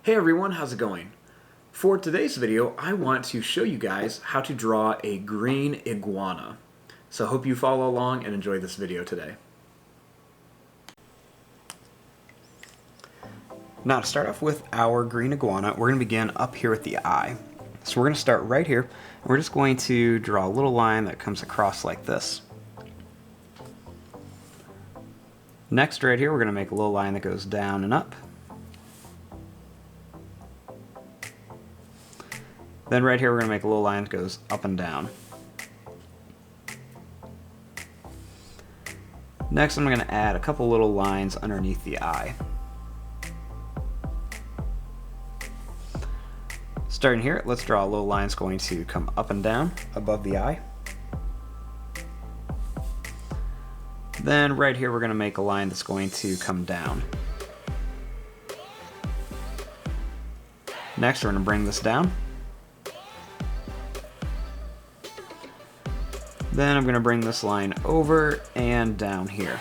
Hey everyone, how's it going? For today's video, I want to show you guys how to draw a green iguana. So I hope you follow along and enjoy this video today. Now to start off with our green iguana, we're going to begin up here with the eye. So we're going to start right here, and we're just going to draw a little line that comes across like this. Next, right here, we're going to make a little line that goes down and up. Then right here, we're going to make a little line that goes up and down. Next, I'm going to add a couple little lines underneath the eye. Starting here, let's draw a little line that's going to come up and down above the eye. Then right here, we're going to make a line that's going to come down. Next, we're going to bring this down. Then I'm going to bring this line over and down here.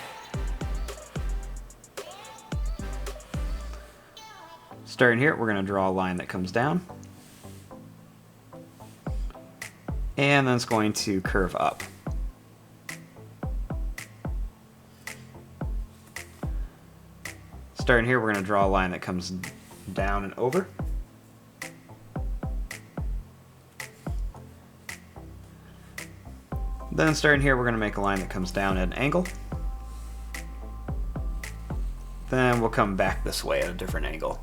Starting here, we're going to draw a line that comes down. And then it's going to curve up. Starting here, we're going to draw a line that comes down and over. Then starting here, we're going to make a line that comes down at an angle. Then we'll come back this way at a different angle.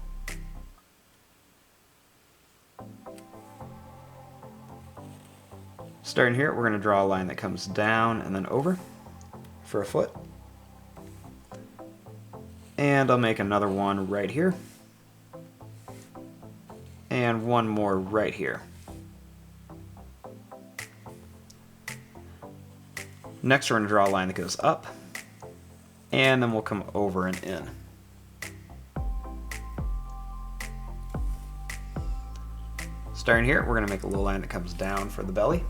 Starting here, we're going to draw a line that comes down and then over for a foot. And I'll make another one right here. And one more right here. Next, we're going to draw a line that goes up, and then we'll come over and in. Starting here, we're going to make a little line that comes down for the belly.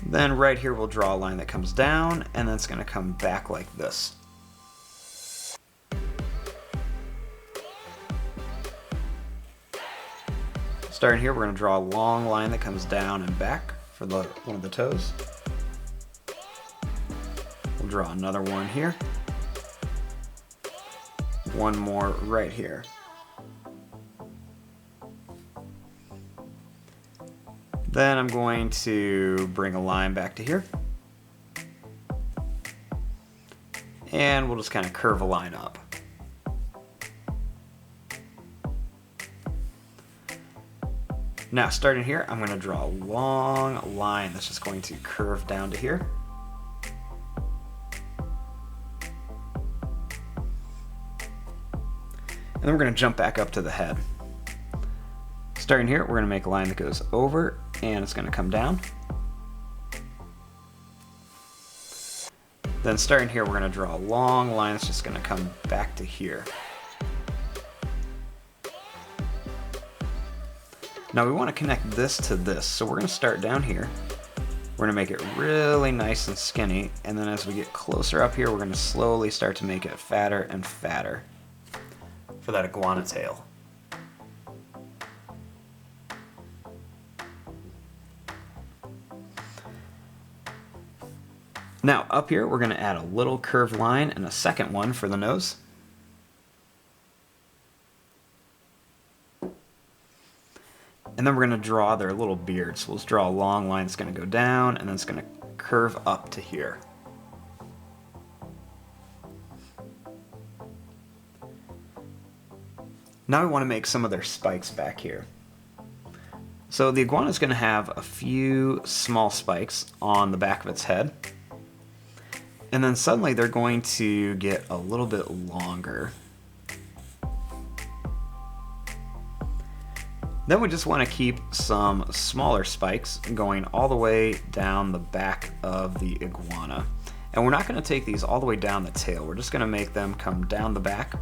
Then right here, we'll draw a line that comes down, and then it's going to come back like this. Starting here, we're going to draw a long line that comes down and back for one of the toes. We'll draw another one here. One more right here. Then I'm going to bring a line back to here. And we'll just kind of curve a line up. Now, starting here, I'm going to draw a long line that's just going to curve down to here. And then we're going to jump back up to the head. Starting here, we're going to make a line that goes over, and it's going to come down. Then starting here, we're going to draw a long line that's just going to come back to here. Now we want to connect this to this, so we're going to start down here. We're going to make it really nice and skinny, and then as we get closer up here, we're going to slowly start to make it fatter and fatter for that iguana tail. Now up here, we're going to add a little curved line and a second one for the nose. And then we're going to draw their little beards. So let's draw a long line that's going to go down, and then it's going to curve up to here. Now we want to make some of their spikes back here. So the iguana is going to have a few small spikes on the back of its head. And then suddenly they're going to get a little bit longer. Then we just want to keep some smaller spikes going all the way down the back of the iguana. And we're not going to take these all the way down the tail. We're just going to make them come down the back.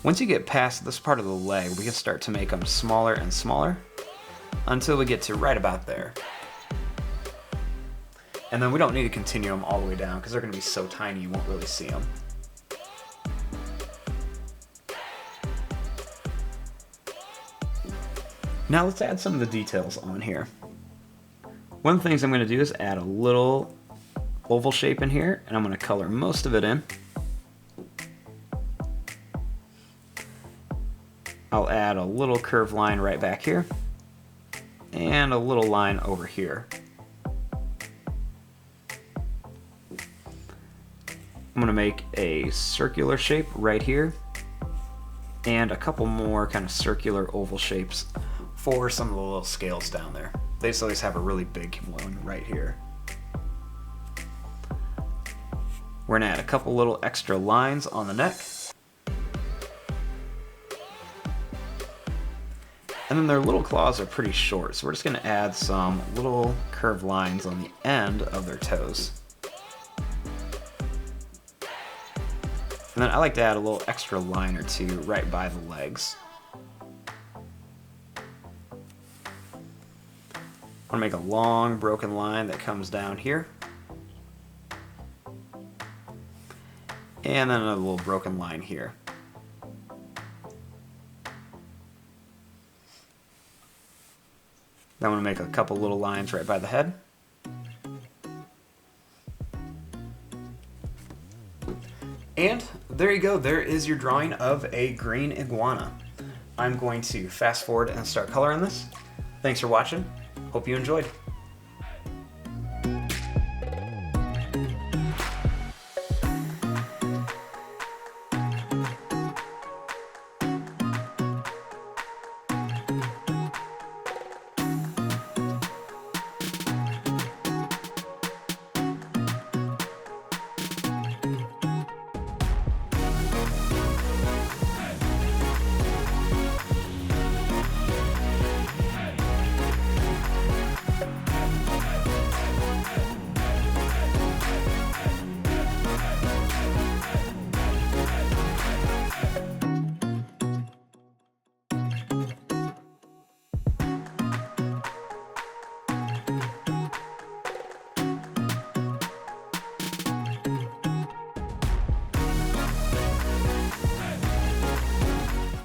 Once you get past this part of the leg, we can start to make them smaller and smaller until we get to right about there. And then we don't need to continue them all the way down because they're going to be so tiny you won't really see them. Now let's add some of the details on here. One of the things I'm going to do is add a little oval shape in here, and I'm going to color most of it in. I'll add a little curved line right back here, and a little line over here. I'm going to make a circular shape right here, and a couple more kind of circular oval shapes for some of the little scales down there. They just always have a really big one right here. We're going to add a couple little extra lines on the neck. And then their little claws are pretty short, so we're just going to add some little curved lines on the end of their toes. And then I like to add a little extra line or two right by the legs. I want to make a long broken line that comes down here. And then another little broken line here. Then I'm going to make a couple little lines right by the head. And there you go, there is your drawing of a green iguana. I'm going to fast forward and start coloring this. Thanks for watching. Hope you enjoyed.